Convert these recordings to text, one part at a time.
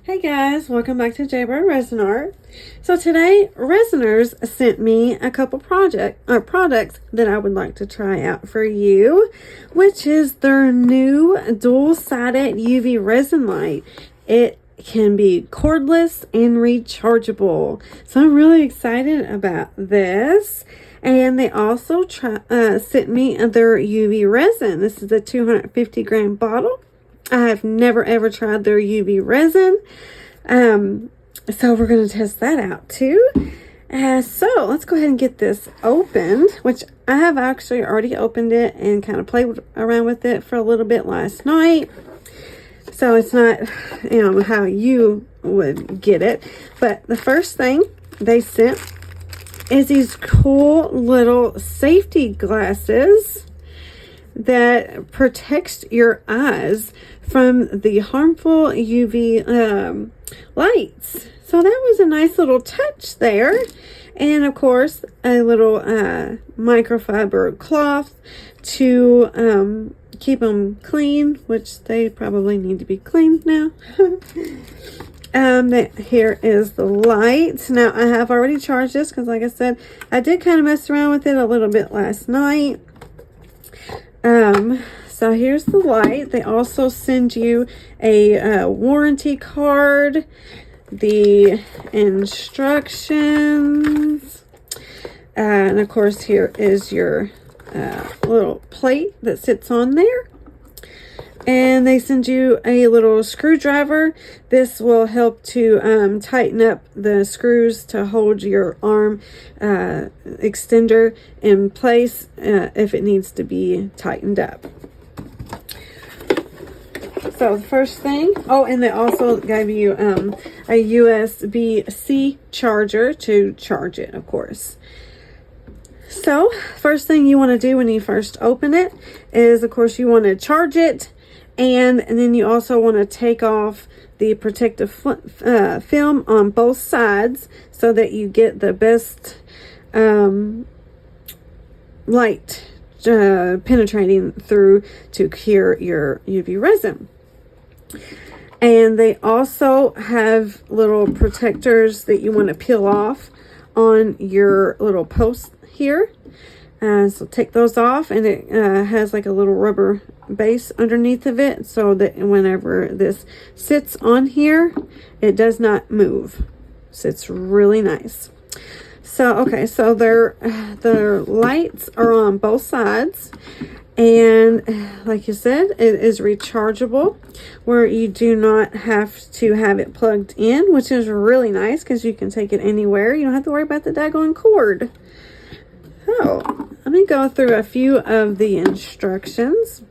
Hey guys, welcome back to Jaybirdresin Art. So today, Resiners sent me a couple products that I would like to try out for you, which is their new dual-sided UV resin light. It can be cordless and rechargeable. So I'm really excited about this. And they also sent me their UV resin. This is a 250 gram bottle. I have never ever tried their UV resin. So we're going to test that out too. So let's go ahead and get this opened, which I have actually already opened it and kind of played around with it for a little bit last night. So it's not, how you would get it. But the first thing they sent is these cool little safety glasses that protects your eyes from the harmful UV lights. So that was a nice little touch there. And of course, a little microfiber cloth to keep them clean, which they probably need to be cleaned now. Here is the light. Now, I have already charged this because, like I said, I did kind of mess around with it a little bit last night. So here's the light. They also send you a warranty card, the instructions, and of course here is your little plate that sits on there. And they send you a little screwdriver. This will help to tighten up the screws to hold your arm extender in place if it needs to be tightened up. So the first thing, and they also gave you a USB-C charger to charge it, of course. So first thing you want to do when you first open it is, of course, you want to charge it. And then you also want to take off the protective film on both sides so that you get the best light penetrating through to cure your UV resin. And they also have little protectors that you want to peel off on your little post here. So take those off, and it has like a little rubber base underneath of it so that whenever this sits on here, it does not move. So it's really nice. So, okay, so their lights are on both sides. And like you said, it is rechargeable where you do not have to have it plugged in, which is really nice because you can take it anywhere. You don't have to worry about the daggone cord. So, let me go through a few of the instructions,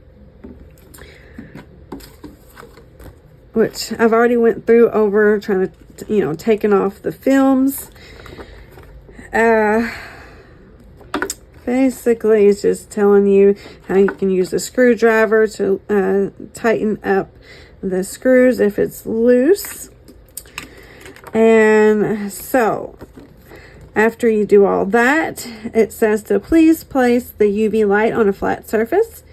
which I've already went through over trying to, taking off the films. Basically, it's just telling you how you can use a screwdriver to tighten up the screws if it's loose. And so, after you do all that, it says to please place the UV light on a flat surface.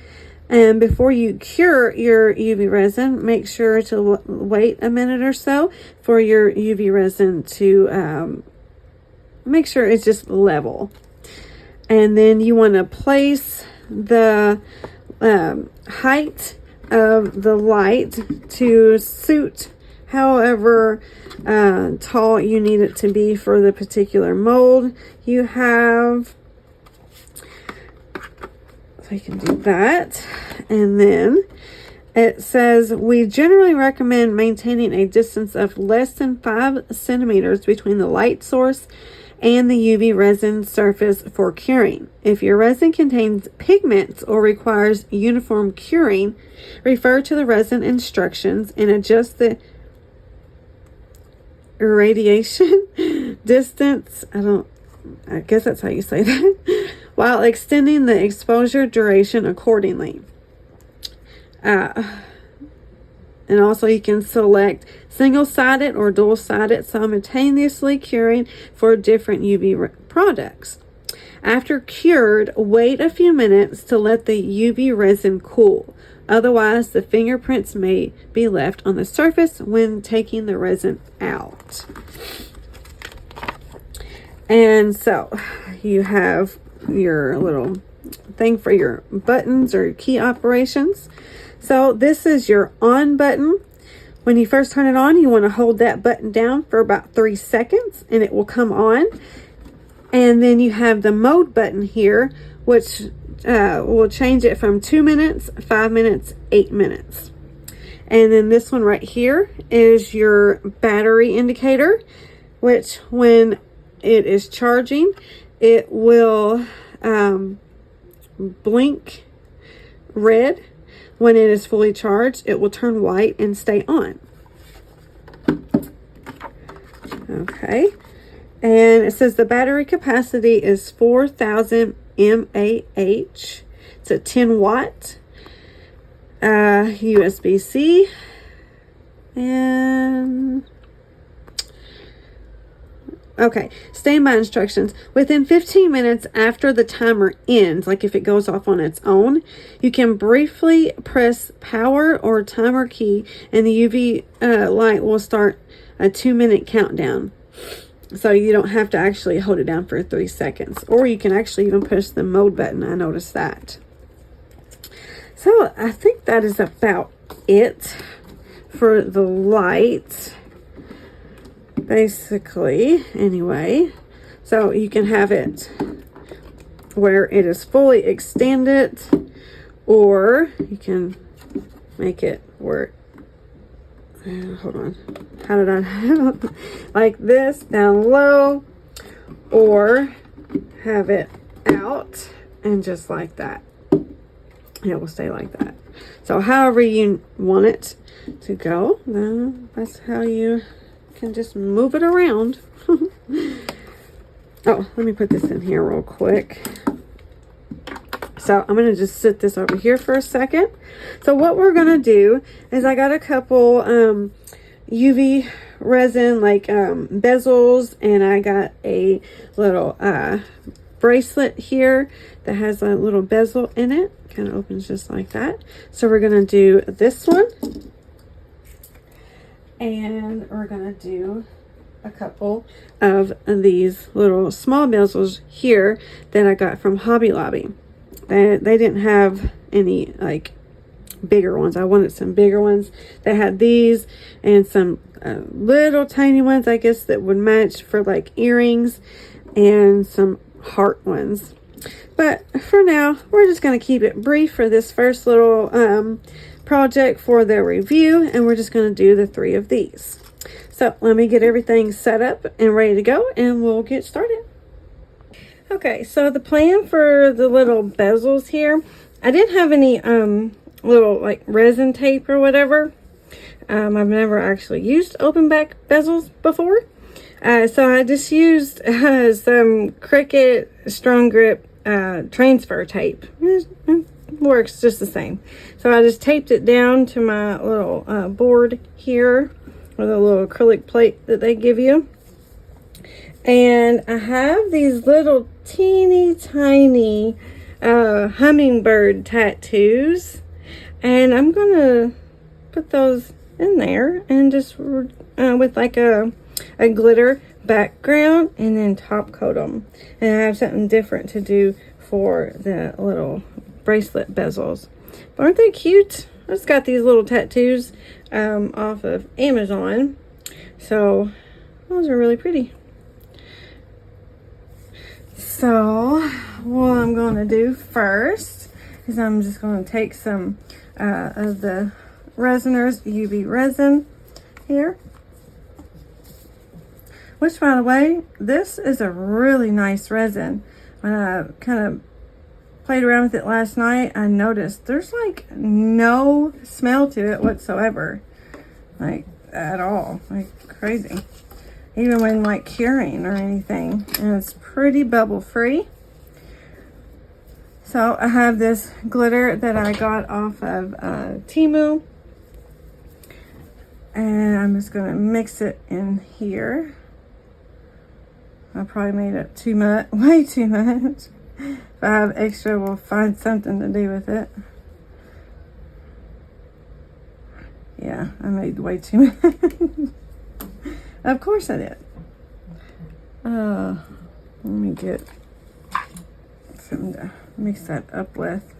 And before you cure your UV resin, make sure to wait a minute or so for your UV resin to make sure it's just level. And then you want to place the height of the light to suit however tall you need it to be for the particular mold you have. So you can do that. And then it says, we generally recommend maintaining a distance of less than 5 centimeters between the light source and the UV resin surface for curing. If your resin contains pigments or requires uniform curing, refer to the resin instructions and adjust the irradiation distance. I guess that's how you say that, while extending the exposure duration accordingly. And also you can select single-sided or dual-sided, simultaneously curing for different UV products. After cured, wait a few minutes to let the UV resin cool. Otherwise, the fingerprints may be left on the surface when taking the resin out. And so you have your little thing for your buttons or key operations. So this is your on button. When you first turn it on, you want to hold that button down for about 3 seconds and it will come on. And then you have the mode button here, which will change it from 2 minutes, 5 minutes, 8 minutes. And then this one right here is your battery indicator, which when it is charging, it will blink red. When it is fully charged, it will turn white and stay on. Okay. And it says the battery capacity is 4,000 mAh. It's a 10 watt USB-C. And okay, standby instructions. Within 15 minutes after the timer ends, like if it goes off on its own, you can briefly press power or timer key and the UV light will start a 2-minute countdown. So you don't have to actually hold it down for 3 seconds. Or you can actually even push the mode button. I noticed that. So I think that is about it for the light. Basically, anyway. So you can have it where it is fully extended. Or you can make it where... hold on. How did I have like this down low, or have it out and just like that. It will stay like that. So however you want it to go, then that's how you can just move it around. Oh, let me put this in here real quick. So I'm going to just sit this over here for a second. So what we're going to do is I got a couple UV resin like bezels, and I got a little bracelet here that has a little bezel in it. Kind of opens just like that. So we're going to do this one. And we're going to do a couple of these little small bezels here that I got from Hobby Lobby. They didn't have any like bigger ones. I wanted some bigger ones. They had these and some little tiny ones, I guess, that would match for like earrings, and some heart ones. But for now, we're just going to keep it brief for this first little project for the review, and we're just going to do the 3 of these. So let me get everything set up and ready to go, and we'll get started. Okay, so the plan for the little bezels here, I didn't have any little like resin tape or whatever. I've never actually used open back bezels before. So I just used some Cricut Strong Grip transfer tape. It works just the same. So I just taped it down to my little board here with a little acrylic plate that they give you. And I have these little teeny tiny hummingbird tattoos, and I'm gonna put those in there and just with like a glitter background, and then top coat them. And I have something different to do for the little bracelet bezels. But aren't they cute? I just got these little tattoos off of Amazon, so those are really pretty. So what I'm going to do first is I'm just going to take some of the Resiners UV resin here. Which, by the way, this is a really nice resin. When I kind of played around with it last night, I noticed there's like no smell to it whatsoever. Like at all. Like crazy. Even when like curing or anything. And it's pretty bubble free. So I have this glitter that I got off of Temu. And I'm just going to mix it in here. I probably made it too much, way too much. If I have extra, we'll find something to do with it. Yeah, I made way too many. Of course I did. Let me get something to mix that up with.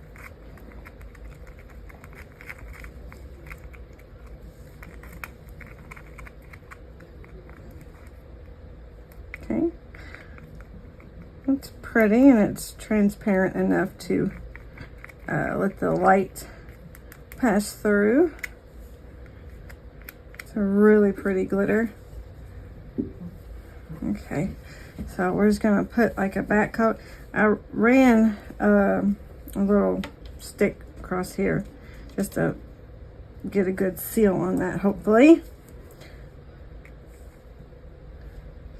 Okay. It's pretty and it's transparent enough to let the light pass through. It's a really pretty glitter. Okay, so we're just gonna put like a back coat. I ran a little stick across here just to get a good seal on that, hopefully.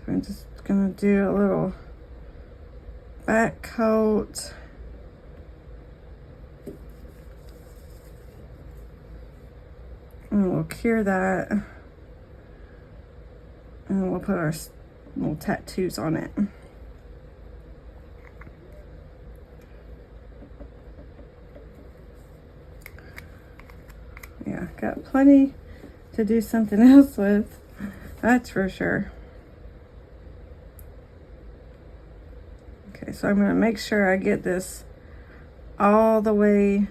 So I'm just gonna do a little back coat. And we'll cure that. And we'll put our little tattoos on it. Yeah, got plenty to do something else with, that's for sure. Okay, so I'm gonna make sure I get this all the way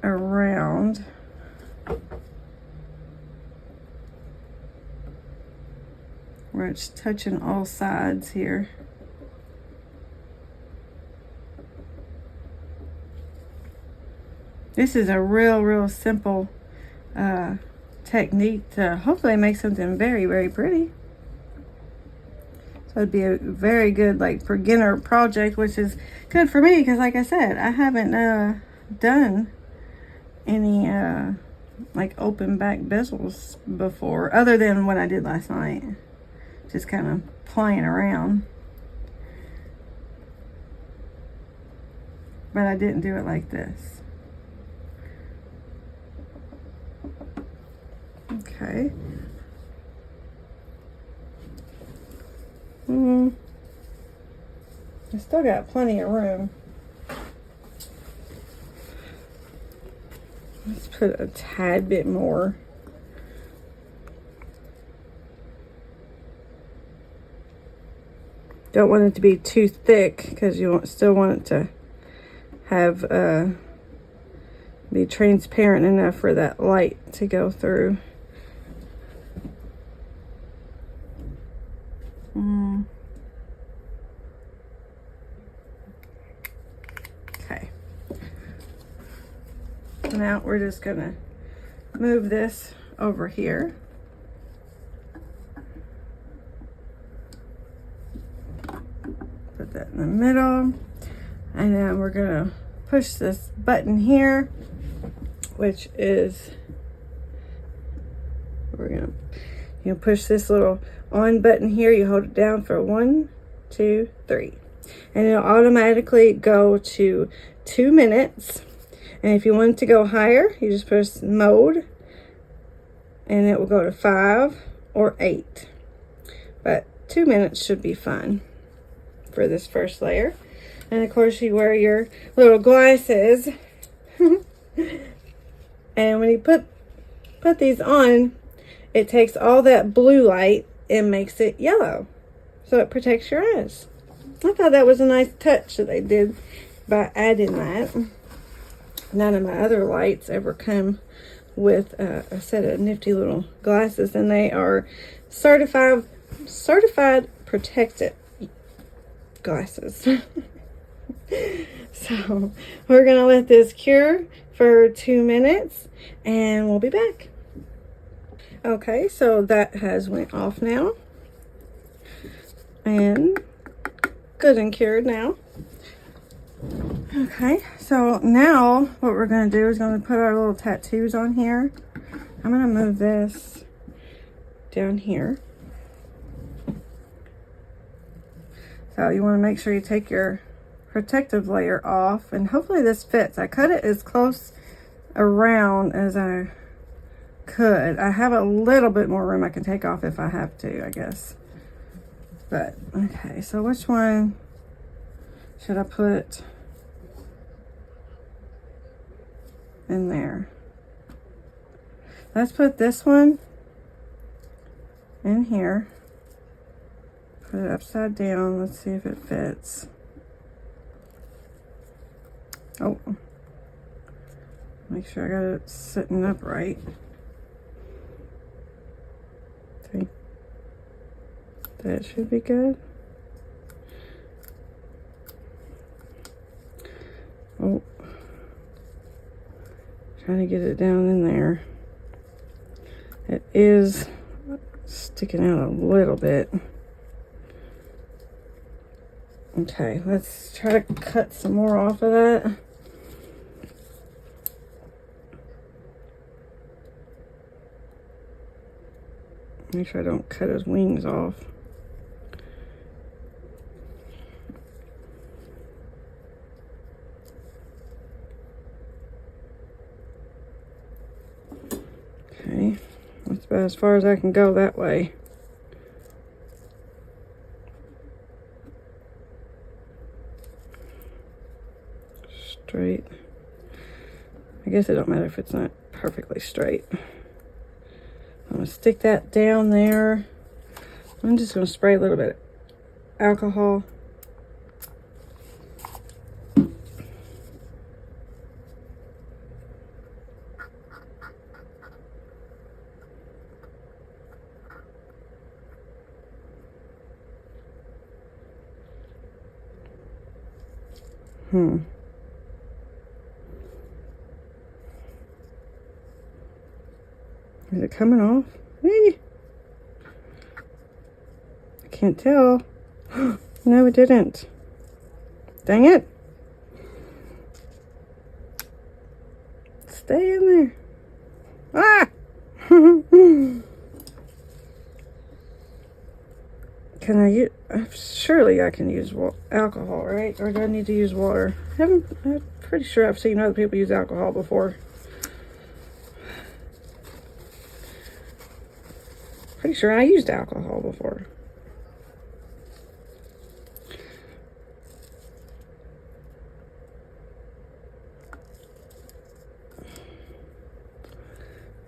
around. Where it's touching all sides here. This is a real simple technique to hopefully make something very pretty. So it'd be a very good like beginner project, which is good for me because like I said, I haven't done any like open back bezels before, other than what I did last night. Just kind of playing around. But I didn't do it like this. Okay. I still got plenty of room. Let's put a tad bit more. Don't want it to be too thick because you still want it to have be transparent enough for that light to go through. Okay. Now we're just gonna move this over here. Put that in the middle, and then we're gonna push this button here, which is, we're gonna push this little on button here. You hold it down for 1, 2, 3, and it'll automatically go to 2 minutes. And if you want it to go higher, you just press mode, and it will go to 5 or 8. But 2 minutes should be fine for this first layer. And of course you wear your little glasses. And when you put these on, it takes all that blue light and makes it yellow, so it protects your eyes. I thought that was a nice touch that they did by adding that. None of my other lights ever come with a set of nifty little glasses, and they are certified protected glasses. So we're gonna let this cure for 2 minutes and we'll be back. Okay, so that has went off now and good and cured now. Okay, so now what we're gonna do is gonna put our little tattoos on here. I'm gonna move this down here. So you want to make sure you take your protective layer off, and hopefully this fits. I cut it as close around as I could. I have a little bit more room I can take off if I have to, I guess. But okay, so which one should I put in there? Let's put this one in here. Put it upside down. Let's see if it fits. Oh. Make sure I got it sitting upright. See? That should be good. Oh. Trying to get it down in there. It is sticking out a little bit. Okay, let's try to cut some more off of that. Make sure I don't cut his wings off. Okay, that's about as far as I can go that way. Straight. I guess it don't matter if it's not perfectly straight. I'm going to stick that down there. I'm just going to spray a little bit of alcohol. Is it coming off? I can't tell. No, it didn't. Dang it. Stay in there. Ah! Can I use... Surely I can use alcohol, right? Or do I need to use water? I'm pretty sure I've seen other people use alcohol before. Pretty sure I used alcohol before.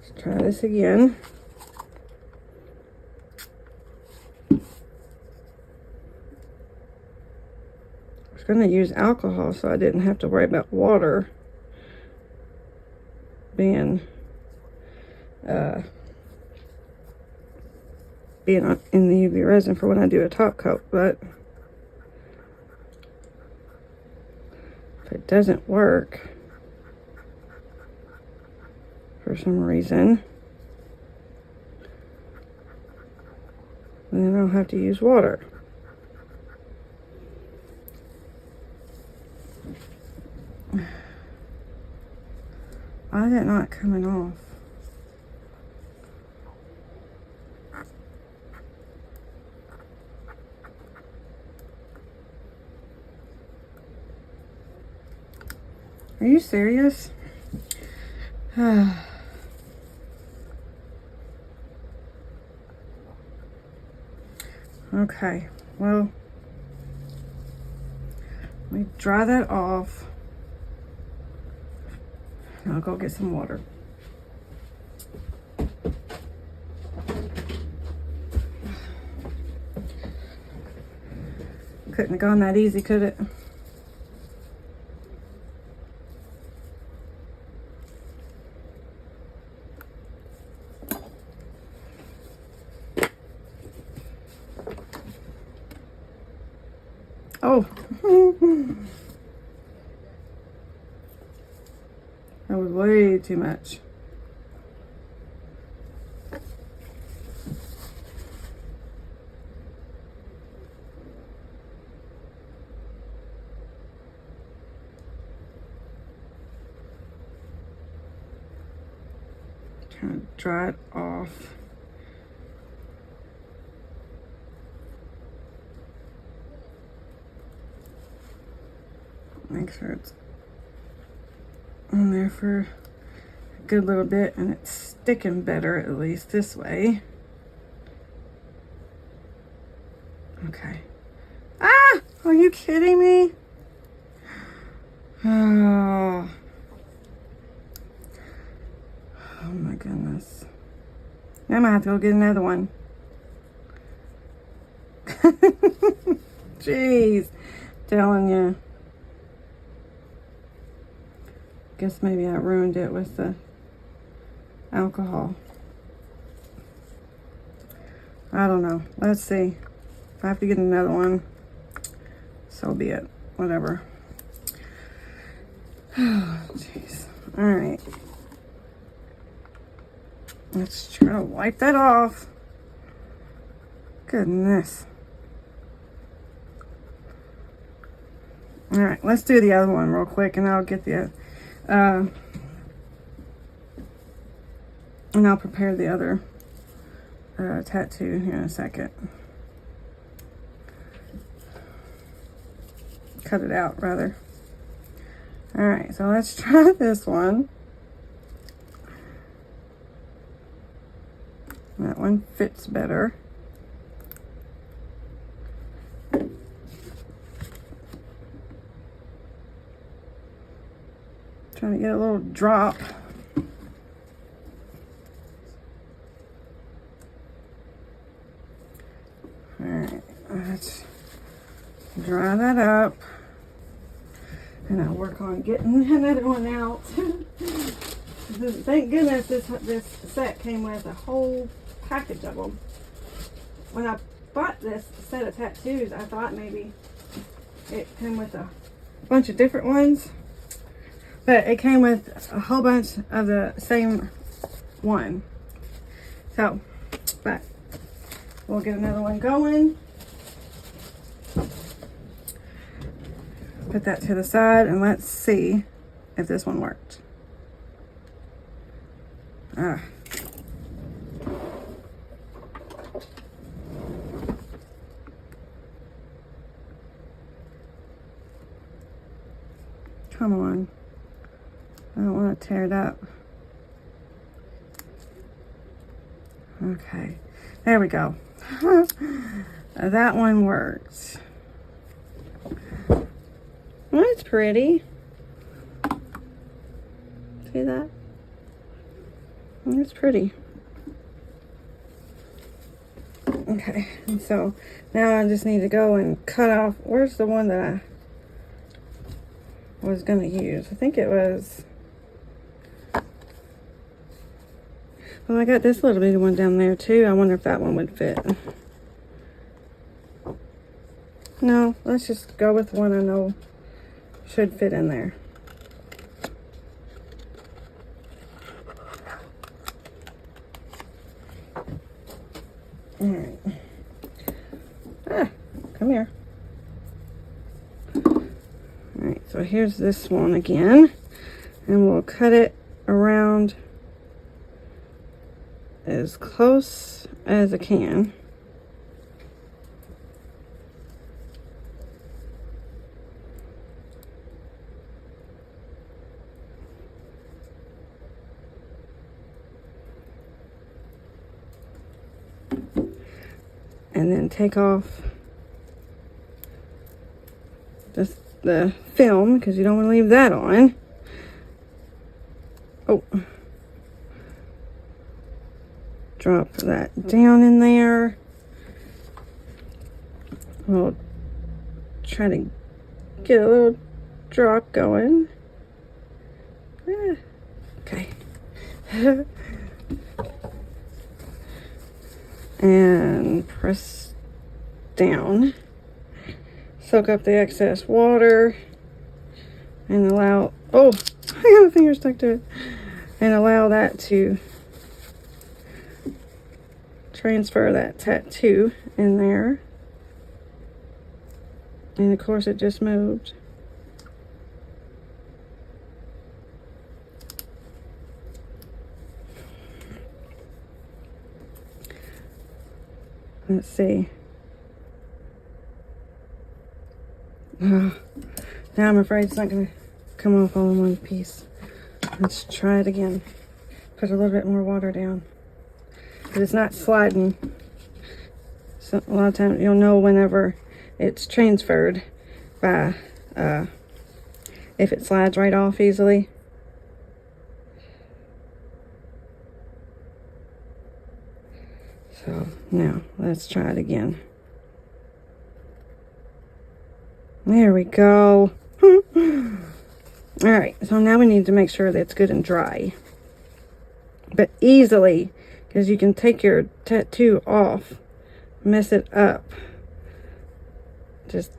Let's try this again. I was going to use alcohol so I didn't have to worry about water being in the UV resin for when I do a top coat, but if it doesn't work for some reason, then I don't have to use water. Why is it not coming off? Are you serious? Okay, well, let me dry that off. And I'll go get some water. Couldn't have gone that easy, could it? Oh, that was way too much. Trying to dry it off. Make sure it's on there for a good little bit and it's sticking better, at least this way. Okay. Ah! Are you kidding me? Oh. my goodness. I might have to go get another one. Jeez. Telling you. Guess maybe I ruined it with the alcohol. I don't know. Let's see. If I have to get another one, so be it. Whatever. Oh, jeez. Alright. Let's try to wipe that off. Goodness. Alright, let's do the other one real quick and I'll get the and I'll prepare the other tattoo here in a second. Cut it out, rather. Alright, so let's try this one. That one fits better. Trying to get a little drop. Alright, let's dry that up. And I'll work on getting another one out. Thank goodness this set came with a whole package of them. When I bought this set of tattoos, I thought maybe it came with a bunch of different ones. But it came with a whole bunch of the same one. So, but we'll get another one going. Put that to the side and let's see if this one worked. Come on. I don't want to tear it up. Okay. There we go. That one worked. Well, it's pretty. See that? It's pretty. Okay, and so now I just need to go and cut off. Where's the one that I was going to use? I think it was... Well, I got this little bitty one down there too. I wonder if that one would fit. No, let's just go with one I know should fit in there. Alright. Come here. Alright, so here's this one again. And we'll cut it around as close as I can. And then take off just the film because you don't want to leave that on. Oh. Drop that down in there. We'll try to get a little drop going. Okay. And press down. Soak up the excess water. And allow... Oh! I got a finger stuck to it. And allow that to transfer that tattoo in there. And of course it just moved. Let's see. Now I'm afraid it's not going to come off all in one piece. Let's try it again. Put a little bit more water down. But it's not sliding. So a lot of times you'll know whenever it's transferred by if it slides right off easily. So now let's try it again. There we go. Alright, so now we need to make sure that it's good and dry. But easily, because you can take your tattoo off, mess it up. Just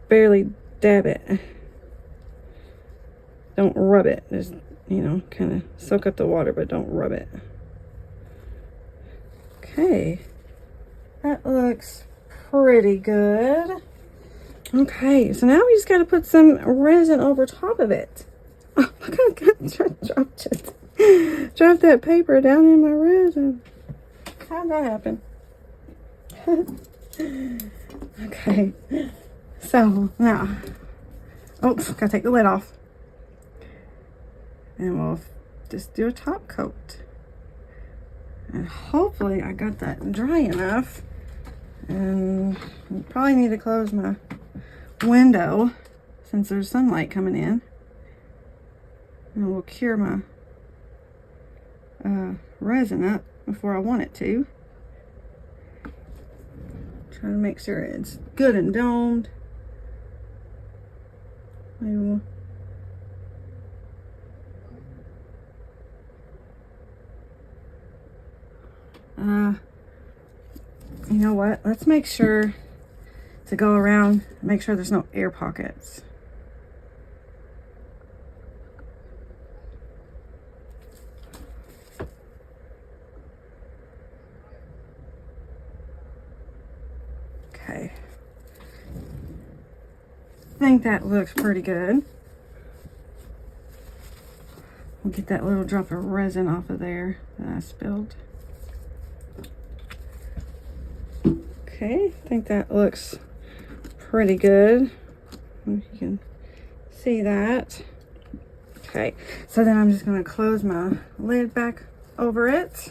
barely dab it. Don't rub it. Just, you know, kind of soak up the water, but don't rub it. Okay. That looks pretty good. Okay, so now we just got to put some resin over top of it. Oh my God, dropped it. Dropped that paper down in my resin. How'd that happen? Okay, so now, oops, gotta take the lid off. And we'll just do a top coat. And hopefully I got that dry enough. And I probably need to close my window since there's sunlight coming in. And we'll cure my resin up before I want it to. Try to make sure it's good and domed. Maybe we'll you know what? Let's make sure to go around, make sure there's no air pockets. Okay. I think that looks pretty good. We'll get that little drop of resin off of there that I spilled. Okay, I think that looks pretty good. You can see that. Okay, so then I'm just going to close my lid back over it.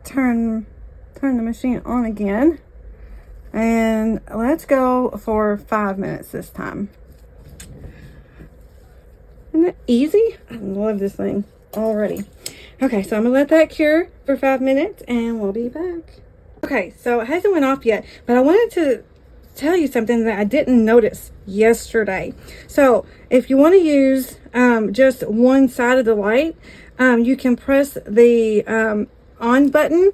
Turn the machine on again. And let's go for 5 minutes this time. Isn't that easy? I love this thing already. Okay, so I'm going to let that cure for 5 minutes and we'll be back. Okay, so it hasn't went off yet, but I wanted to tell you something that I didn't notice yesterday. So if you want to use just one side of the light, you can press the on button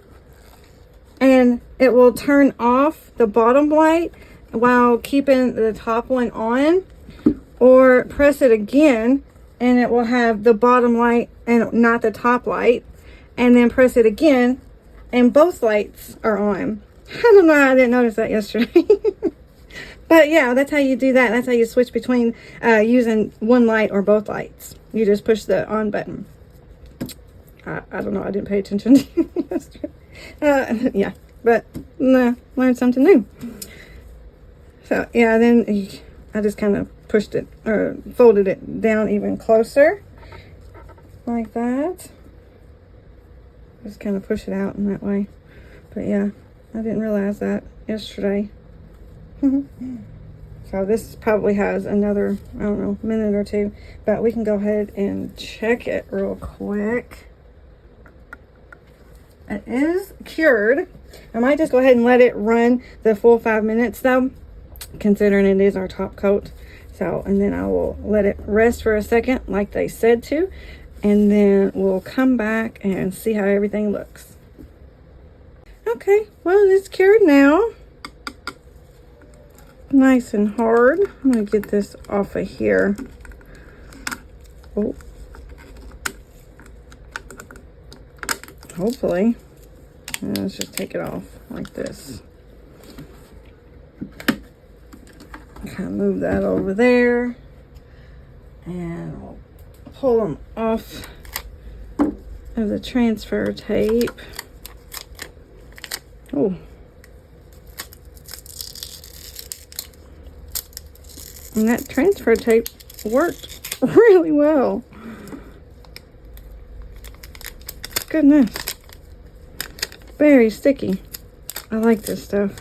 and it will turn off the bottom light while keeping the top one on, or press it again and it will have the bottom light and not the top light, and then press it again and both lights are on. I don't know, I didn't notice that yesterday. But yeah, that's how you do that. That's how you switch between using one light or both lights. You just push the on button. I don't know, I didn't pay attention to yesterday. Yeah, but learned something new. So yeah, then I just kind of pushed it, or folded it down even closer. Like that. Just kind of push it out in that way. But yeah, I didn't realize that yesterday. So this probably has another, I don't know, minute or two. But we can go ahead and check it real quick. It is cured. I might just go ahead and let it run the full 5 minutes though, considering it is our top coat. So, and then I will let it rest for a second like they said to. And then we'll come back and see how everything looks. Okay, well, it's cured now. Nice and hard. I'm going to get this off of here. Oh. Hopefully. Let's just take it off like this. Kind of move that over there. And we'll pull them off of the transfer tape. Oh. And that transfer tape worked really well. Goodness. Very sticky. I like this stuff.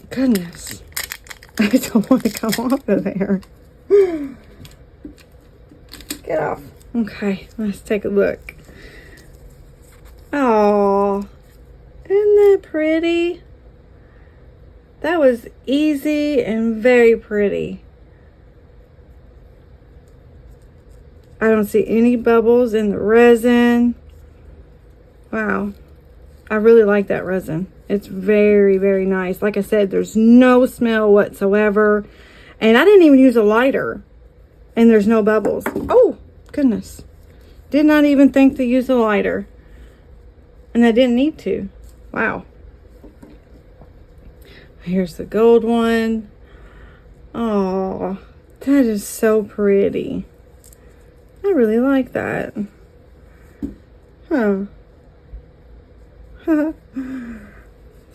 Goodness. I don't want to come off of there. Get off. Okay, let's take a look. Oh, isn't that pretty? That was easy and very pretty. I don't see any bubbles in the resin. Wow. I really like that resin. It's very, very nice. Like I said, there's no smell whatsoever. And I didn't even use a lighter. And there's no bubbles. Oh, goodness. Did not even think to use a lighter. And I didn't need to. Wow. Here's the gold one. Oh, that is so pretty. I really like that. Huh. So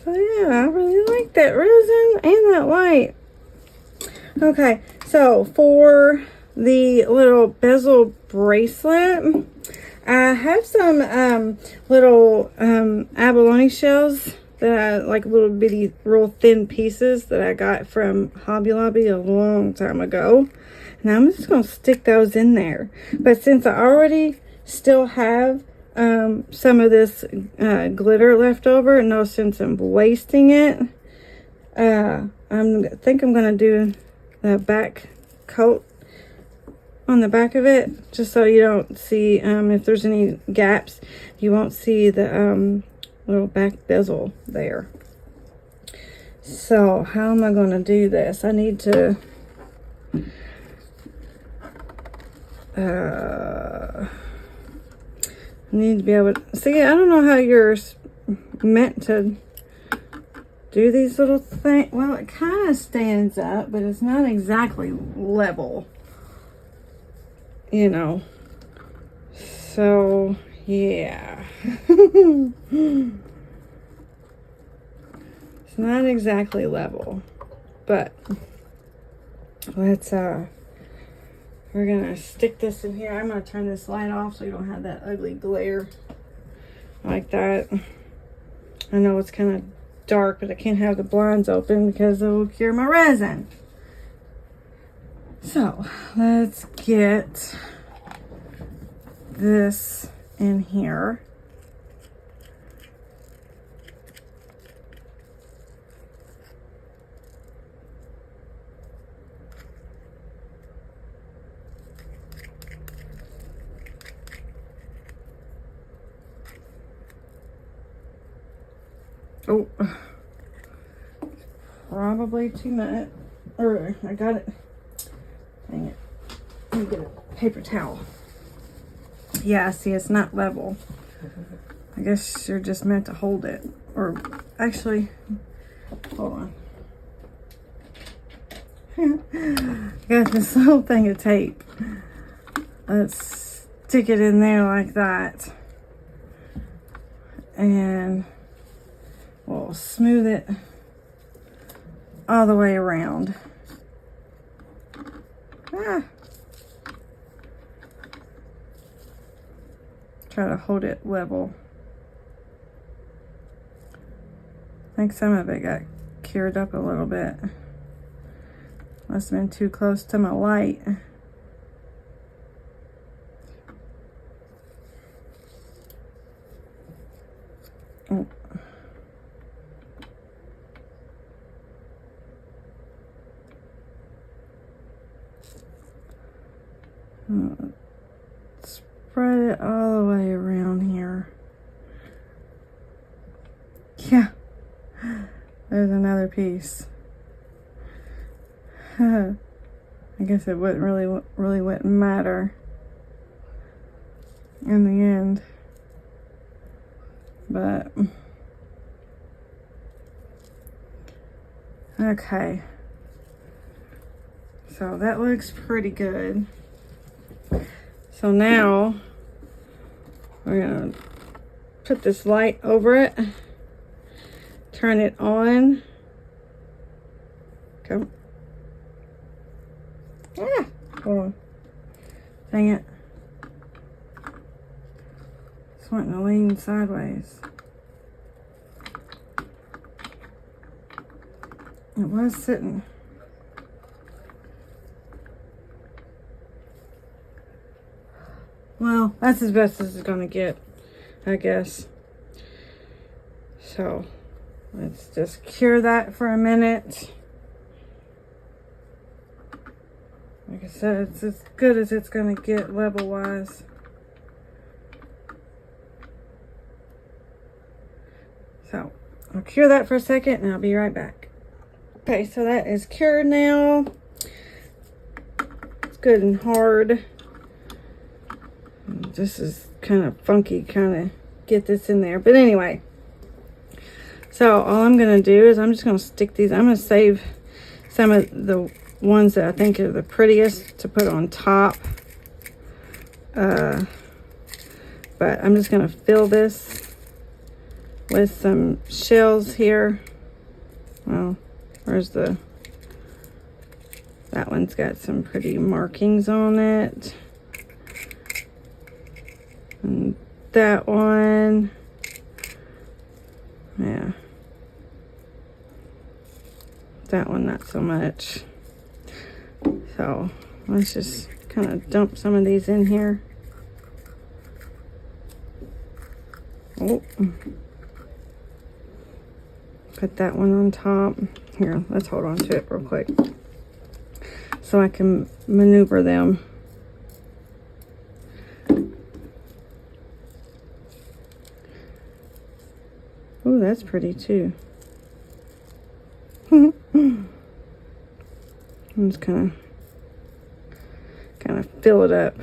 yeah, I really like that resin and that white. Okay, so for the little bezel bracelet, I have some little abalone shells that I like, little bitty real thin pieces that I got from Hobby Lobby a long time ago. And I'm just gonna stick those in there. But since I already still have some of this glitter left over, no sense in wasting it. I think I'm gonna do the back coat on the back of it, just so you don't see if there's any gaps, you won't see the little back bezel there. So how am I going to do this? I need to be able to see. I don't know how you're meant to do these little things. Well, it kind of stands up, but it's not exactly level, you know. So yeah. It's not exactly level, but let's we're gonna stick this in here. I'm gonna turn this light off so you don't have that ugly glare like that. I know it's kind of dark, but I can't have the blinds open because it will cure my resin. So let's get this in here. Oh, probably too much. Or I got it. Dang it. Let me get a paper towel. Yeah, see, it's not level. I guess you're just meant to hold it. Or actually, hold on. Got this little thing of tape. Let's stick it in there like that. And we'll smooth it all the way around. Try to hold it level. I think some of it got cured up a little bit. Must have been too close to my light. Oh. Spread it all the way around here. Yeah, there's another piece. I guess it wouldn't really wouldn't matter in the end, but okay. So that looks pretty good. So now we're gonna put this light over it, turn it on. Come. Ah, hold on. Dang it. It's wanting to lean sideways. It was sitting. Well, that's as best as it's gonna get, I guess. So let's just cure that for a minute. Like I said, it's as good as it's gonna get level wise. So I'll cure that for a second and I'll be right back. Okay, so that is cured now. It's good and hard. This is kind of funky, kind of get this in there. But anyway, so all I'm going to do is I'm just going to stick these. I'm going to save some of the ones that I think are the prettiest to put on top. But I'm just going to fill this with some shells here. Well, where's the... That one's got some pretty markings on it. And that one, yeah. That one, not so much. So let's just kind of dump some of these in here. Oh. Put that one on top. Here, let's hold on to it real quick so I can maneuver them. Oh, that's pretty too. I'm just kind of fill it up.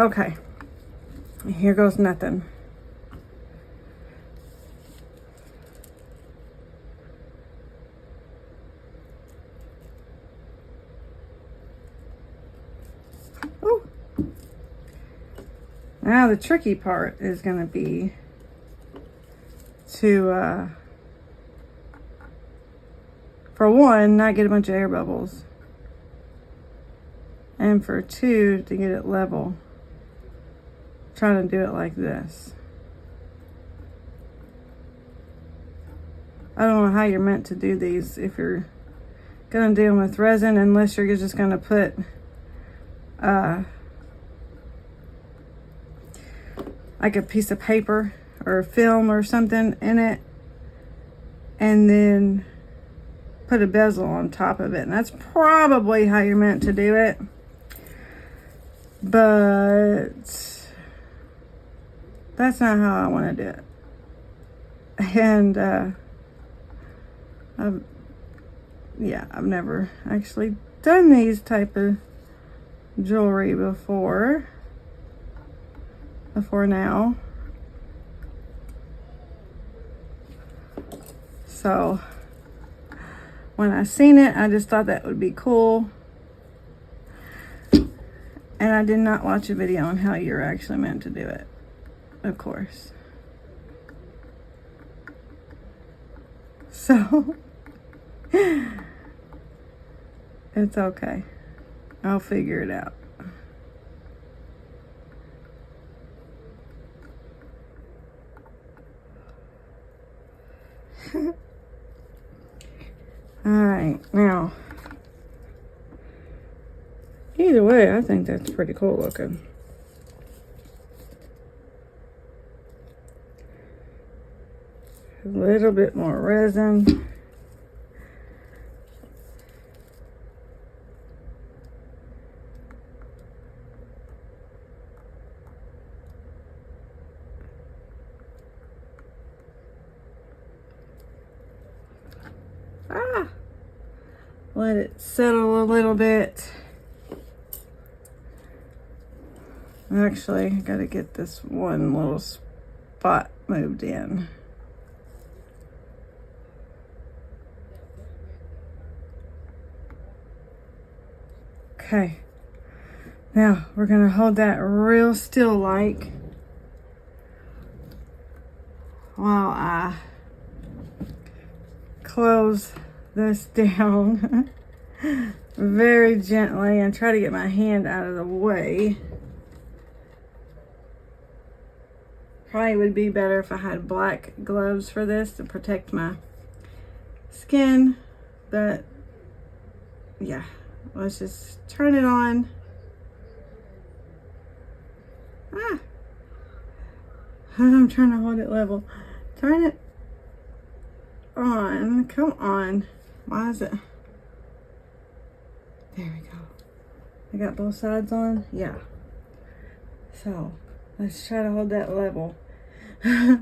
Okay, here goes nothing. Oh, now the tricky part is going to be to, for one, not get a bunch of air bubbles, and for two, to get it level. Trying to do it like this. I don't know how you're meant to do these if you're gonna do them with resin, unless you're just gonna put like a piece of paper or film or something in it, and then put a bezel on top of it. And that's probably how you're meant to do it. But that's not how I want to do it. And I've never actually done these type of jewelry before now. So when I seen it, I just thought that would be cool. And I did not watch a video on how you're actually meant to do it, of course. So it's okay. I'll figure it out. All right, now, either way, I think that's pretty cool looking. A little bit more resin. Let it settle a little bit. Actually, I gotta get this one little spot moved in. Okay, now we're gonna hold that real still like while I close this down very gently and try to get my hand out of the way. Probably would be better if I had black gloves for this to protect my skin, but yeah, let's just turn it on. I'm trying to hold it level. Turn it on. Come on. Why is it? There we go. I got both sides on. Yeah. So let's try to hold that level. As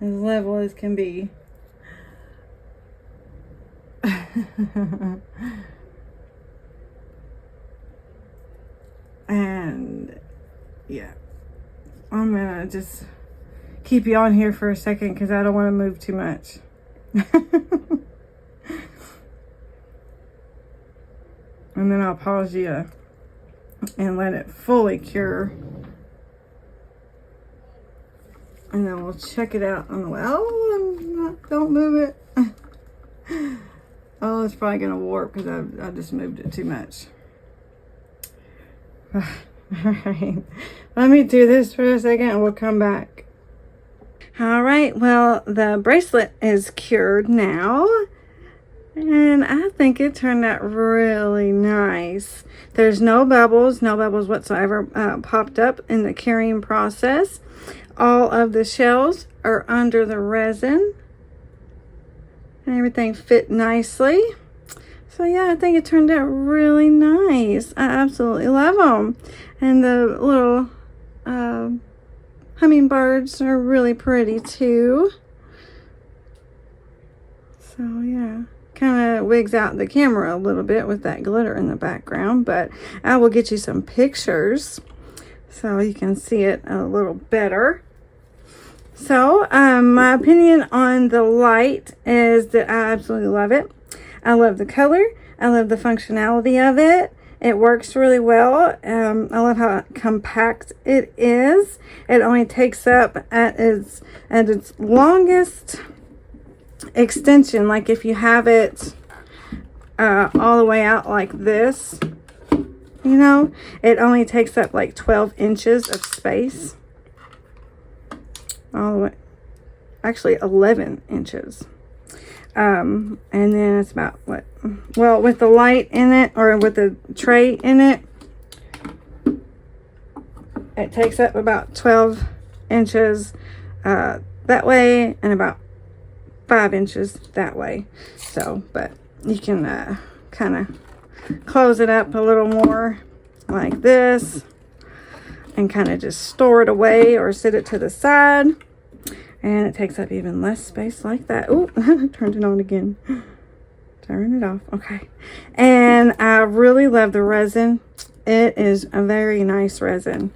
level as can be. And yeah, I'm gonna just keep you on here for a second because I don't want to move too much. And then I'll pause you and let it fully cure. And then we'll check it out on the way. Oh, don't move it. Oh, it's probably going to warp because I just moved it too much. All right. Let me do this for a second and we'll come back. All right. Well, the bracelet is cured now. And I think it turned out really nice. There's no bubbles whatsoever popped up in the curing process. All of the shells are under the resin. And everything fit nicely. So yeah, I think it turned out really nice. I absolutely love them. And the little hummingbirds are really pretty too. So yeah. Kind of wigs out the camera a little bit with that glitter in the background, but I will get you some pictures so you can see it a little better. So my opinion on the light is that I absolutely love it. I love the color. I love the functionality of it. It works really well. I love how compact it is. It only takes up at its longest extension, like if you have it all the way out like this, you know, it only takes up like 12 inches of space, all the way, actually 11 inches, and then it's about what, well, with the light in it, or with the tray in it, it takes up about 12 inches that way, and about 5 inches that way. So, but you can kind of close it up a little more like this and kind of just store it away or sit it to the side, and it takes up even less space like that. Oh, turned it on again. Turn it off. Okay. And I really love the resin. It is a very nice resin.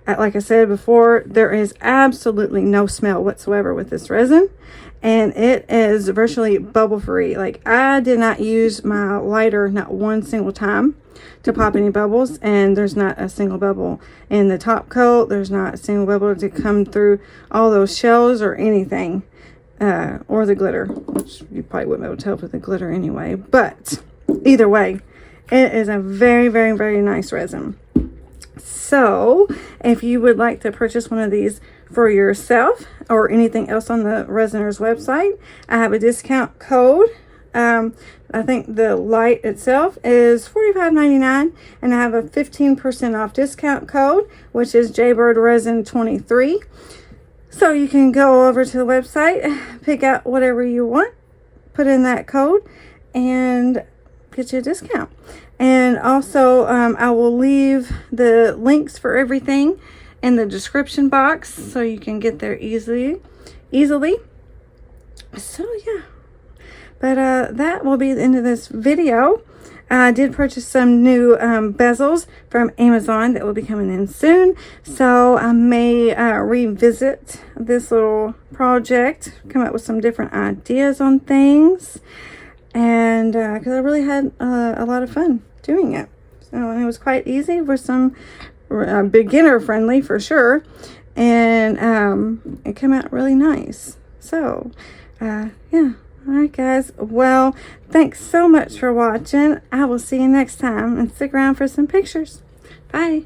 Like I said before, there is absolutely no smell whatsoever with this resin. And it is virtually bubble free. Like, I did not use my lighter not one single time to pop any bubbles. And there's not a single bubble in the top coat. There's not a single bubble to come through all those shells or anything. Or the glitter, which you probably wouldn't be able to tell with the glitter anyway. But either way, it is a very, very, very nice resin. So if you would like to purchase one of these for yourself or anything else on the Resiner's website, I have a discount code. I think the light itself is $45.99, and I have a 15% off discount code, which is Jaybirdresin 23. So you can go over to the website, pick out whatever you want, put in that code, and get you a discount. And also, I will leave the links for everything in the description box so you can get there easily. So yeah, but that will be the end of this video. I did purchase some new bezels from Amazon that will be coming in soon. So I may revisit this little project, come up with some different ideas on things. And because I really had a lot of fun doing it. So it was quite easy for some beginner friendly for sure. And it came out really nice. So yeah, All right, guys. Well, thanks so much for watching. I will see you next time, and stick around for some pictures. Bye.